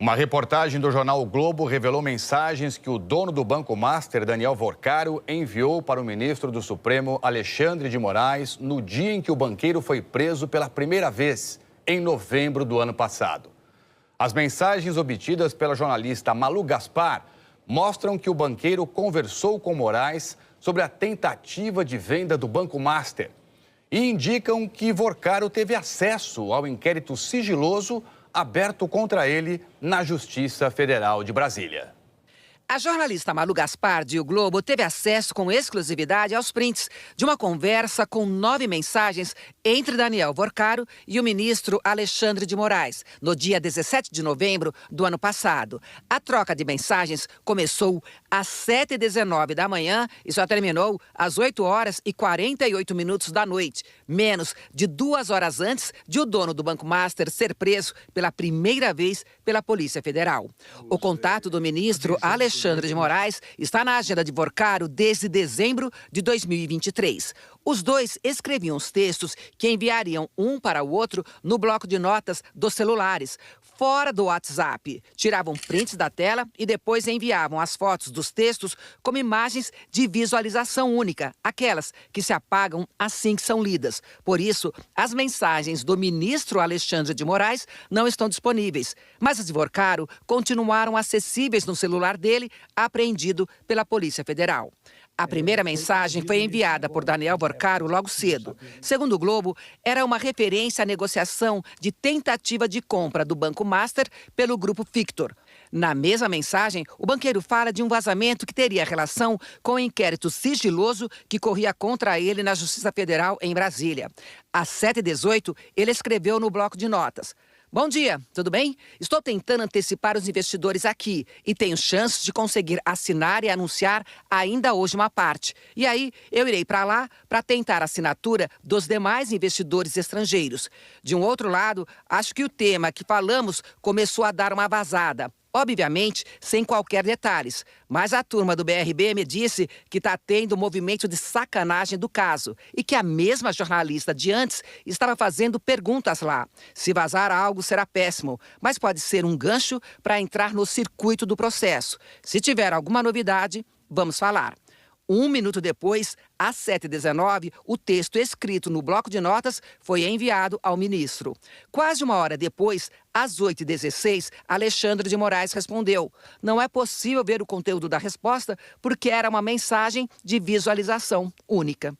Uma reportagem do jornal o Globo revelou mensagens que o dono do Banco Master, Daniel Vorcaro, enviou para o ministro do Supremo, Alexandre de Moraes, no dia em que o banqueiro foi preso pela primeira vez, em novembro do ano passado. As mensagens obtidas pela jornalista Malu Gaspar mostram que o banqueiro conversou com Moraes sobre a tentativa de venda do Banco Master e indicam que Vorcaro teve acesso ao inquérito sigiloso aberto contra ele na Justiça Federal de Brasília. A jornalista Malu Gaspar, de O Globo, teve acesso com exclusividade aos prints de uma conversa com 9 mensagens entre Daniel Vorcaro e o ministro Alexandre de Moraes, no dia 17 de novembro do ano passado. A troca de mensagens começou às 7h19 da manhã e só terminou às 8h48 da noite, menos de 2 horas antes de o dono do Banco Master ser preso pela primeira vez pela Polícia Federal. O contato do ministro Alexandre de Moraes está na agenda de Vorcaro desde dezembro de 2023. Os dois escreviam os textos que enviariam um para o outro no bloco de notas dos celulares, fora do WhatsApp. Tiravam prints da tela e depois enviavam as fotos dos textos como imagens de visualização única, aquelas que se apagam assim que são lidas. Por isso, as mensagens do ministro Alexandre de Moraes não estão disponíveis, mas as de Vorcaro continuaram acessíveis no celular dele, apreendido pela Polícia Federal. A primeira mensagem foi enviada por Daniel Vorcaro logo cedo. Segundo o Globo, era uma referência à negociação de tentativa de compra do Banco Master pelo Grupo Fictor. Na mesma mensagem, o banqueiro fala de um vazamento que teria relação com o inquérito sigiloso que corria contra ele na Justiça Federal em Brasília. Às 7h18, ele escreveu no bloco de notas: "Bom dia, tudo bem? Estou tentando antecipar os investidores aqui e tenho chances de conseguir assinar e anunciar ainda hoje uma parte. E aí eu irei para lá para tentar a assinatura dos demais investidores estrangeiros. De um outro lado, acho que o tema que falamos começou a dar uma vazada. Obviamente, sem qualquer detalhes, mas a turma do BRB me disse que está tendo um movimento de sacanagem do caso e que a mesma jornalista de antes estava fazendo perguntas lá. Se vazar algo será péssimo, mas pode ser um gancho para entrar no circuito do processo. Se tiver alguma novidade, vamos falar." 1 minuto depois, às 7h19, o texto escrito no bloco de notas foi enviado ao ministro. Quase 1 hora depois, às 8h16, Alexandre de Moraes respondeu: "Não é possível ver o conteúdo da resposta porque era uma mensagem de visualização única."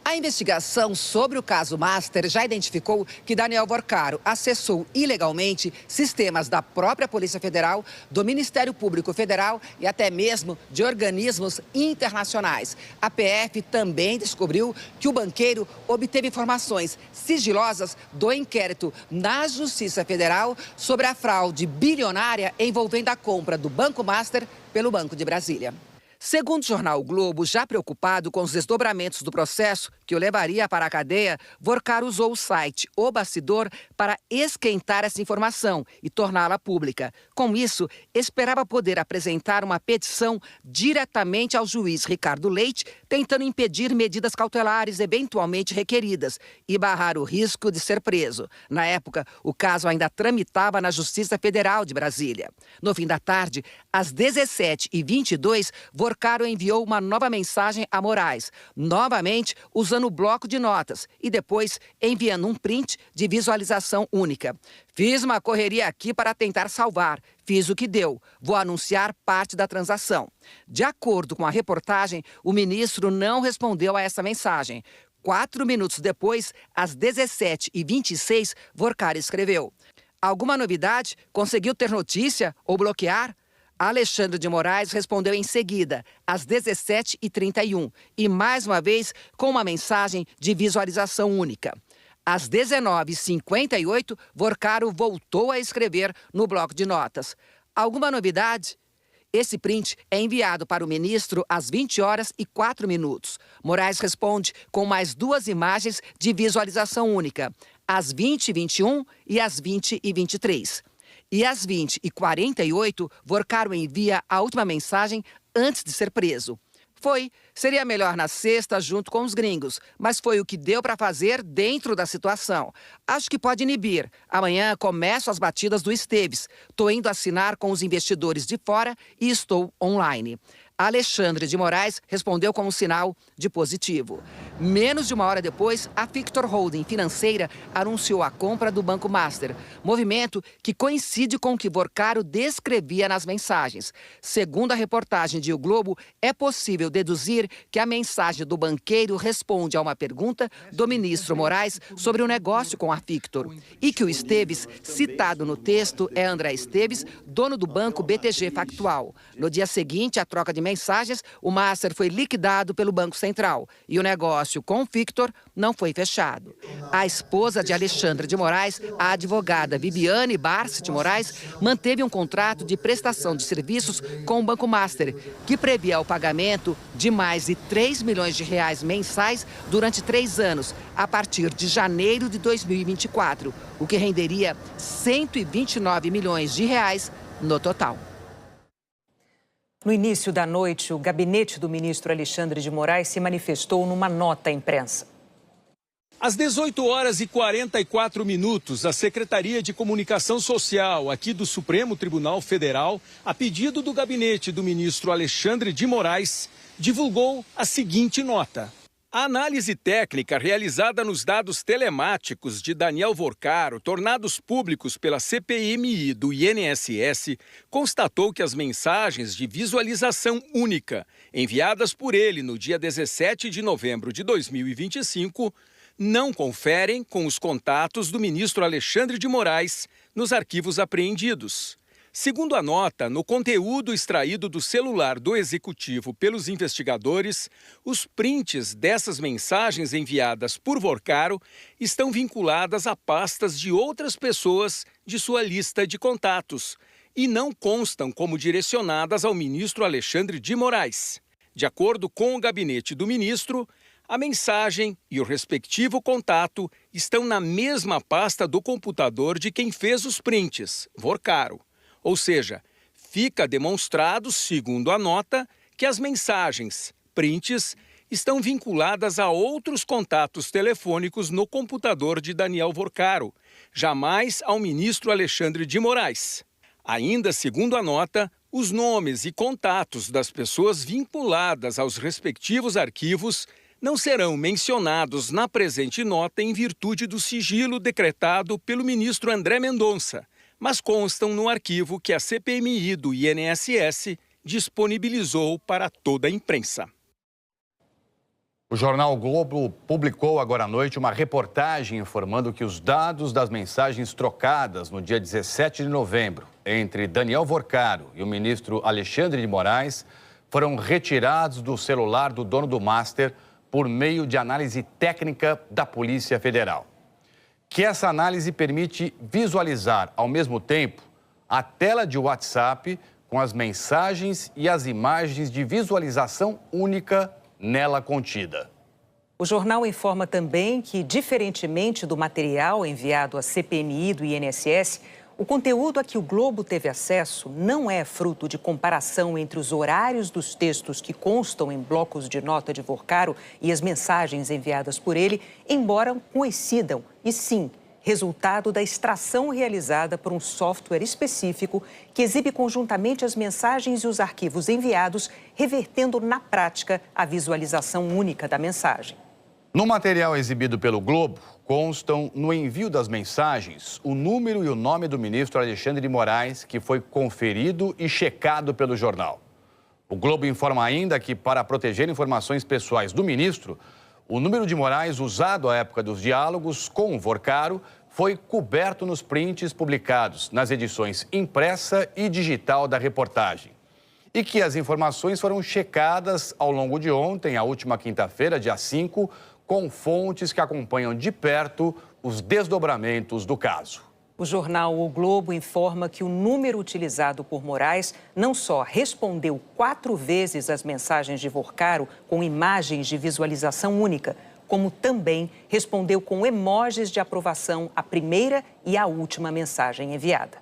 A investigação sobre o caso Master já identificou que Daniel Vorcaro acessou ilegalmente sistemas da própria Polícia Federal, do Ministério Público Federal e até mesmo de organismos internacionais. A PF também descobriu que o banqueiro obteve informações sigilosas do inquérito na Justiça Federal sobre a fraude bilionária envolvendo a compra do Banco Master pelo Banco de Brasília. Segundo o jornal o Globo, já preocupado com os desdobramentos do processo que o levaria para a cadeia, Vorcaro usou o site O Bastidor para esquentar essa informação e torná-la pública. Com isso, esperava poder apresentar uma petição diretamente ao juiz Ricardo Leite, tentando impedir medidas cautelares eventualmente requeridas e barrar o risco de ser preso. Na época, o caso ainda tramitava na Justiça Federal de Brasília. No fim da tarde, às 17h22, Vorcaro enviou uma nova mensagem a Moraes, novamente usando o bloco de notas e depois enviando um print de visualização única. "Fiz uma correria aqui para tentar salvar. Fiz o que deu. Vou anunciar parte da transação." De acordo com a reportagem, o ministro não respondeu a essa mensagem. 4 minutos depois, às 17h26, Vorcaro escreveu: "Alguma novidade? Conseguiu ter notícia ou bloquear?" Alexandre de Moraes respondeu em seguida, às 17h31, e mais uma vez com uma mensagem de visualização única. Às 19h58, Vorcaro voltou a escrever no bloco de notas: "Alguma novidade?" Esse print é enviado para o ministro às 20h04. Moraes responde com mais 2 imagens de visualização única, às 20h21 e às 20h23. E às 20h48, Vorcaro envia a última mensagem antes de ser preso: Seria melhor na sexta junto com os gringos, mas foi o que deu para fazer dentro da situação. Acho que pode inibir. Amanhã começo as batidas do Esteves. Tô indo assinar com os investidores de fora e estou online. Alexandre de Moraes respondeu com um sinal de positivo. Menos de uma hora depois, a Victor Holding Financeira anunciou a compra do Banco Master, movimento que coincide com o que Vorcaro descrevia nas mensagens. Segundo a reportagem de O Globo, é possível deduzir que a mensagem do banqueiro responde a uma pergunta do ministro Moraes sobre o negócio com a Victor e que o Esteves, citado no texto, é André Esteves, dono do banco BTG Pactual. No dia seguinte, a troca de mensagens, o Master foi liquidado pelo Banco Central e o negócio com o Victor não foi fechado. A esposa de Alexandre de Moraes, a advogada Viviane Barsi de Moraes, manteve um contrato de prestação de serviços com o Banco Master, que previa o pagamento de mais de 3 milhões de reais mensais durante 3 anos, a partir de janeiro de 2024, o que renderia 129 milhões de reais no total. No início da noite, o gabinete do ministro Alexandre de Moraes se manifestou numa nota à imprensa. Às 18h44, a Secretaria de Comunicação Social aqui do Supremo Tribunal Federal, a pedido do gabinete do ministro Alexandre de Moraes, divulgou a seguinte nota. A análise técnica realizada nos dados telemáticos de Daniel Vorcaro, tornados públicos pela CPMI do INSS, constatou que as mensagens de visualização única enviadas por ele no dia 17 de novembro de 2025 não conferem com os contatos do ministro Alexandre de Moraes nos arquivos apreendidos. Segundo a nota, no conteúdo extraído do celular do executivo pelos investigadores, os prints dessas mensagens enviadas por Vorcaro estão vinculadas a pastas de outras pessoas de sua lista de contatos e não constam como direcionadas ao ministro Alexandre de Moraes. De acordo com o gabinete do ministro, a mensagem e o respectivo contato estão na mesma pasta do computador de quem fez os prints, Vorcaro. Ou seja, fica demonstrado, segundo a nota, que as mensagens, prints, estão vinculadas a outros contatos telefônicos no computador de Daniel Vorcaro, jamais ao ministro Alexandre de Moraes. Ainda segundo a nota, os nomes e contatos das pessoas vinculadas aos respectivos arquivos não serão mencionados na presente nota em virtude do sigilo decretado pelo ministro André Mendonça, mas constam no arquivo que a CPMI do INSS disponibilizou para toda a imprensa. O jornal Globo publicou agora à noite uma reportagem informando que os dados das mensagens trocadas no dia 17 de novembro entre Daniel Vorcaro e o ministro Alexandre de Moraes foram retirados do celular do dono do Master por meio de análise técnica da Polícia Federal. Que essa análise permite visualizar, ao mesmo tempo, a tela de WhatsApp com as mensagens e as imagens de visualização única nela contida. O jornal informa também que, diferentemente do material enviado à CPMI do INSS, o conteúdo a que o Globo teve acesso não é fruto de comparação entre os horários dos textos que constam em blocos de nota de Vorcaro e as mensagens enviadas por ele, embora coincidam, e sim, resultado da extração realizada por um software específico que exibe conjuntamente as mensagens e os arquivos enviados, revertendo na prática a visualização única da mensagem. No material exibido pelo Globo, constam no envio das mensagens o número e o nome do ministro Alexandre de Moraes, que foi conferido e checado pelo jornal. O Globo informa ainda que, para proteger informações pessoais do ministro, o número de Moraes usado à época dos diálogos com o Vorcaro foi coberto nos prints publicados nas edições impressa e digital da reportagem. E que as informações foram checadas ao longo de ontem, a última quinta-feira, dia 5, com fontes que acompanham de perto os desdobramentos do caso. O jornal O Globo informa que o número utilizado por Moraes não só respondeu 4 vezes às mensagens de Vorcaro com imagens de visualização única, como também respondeu com emojis de aprovação à primeira e à última mensagem enviada.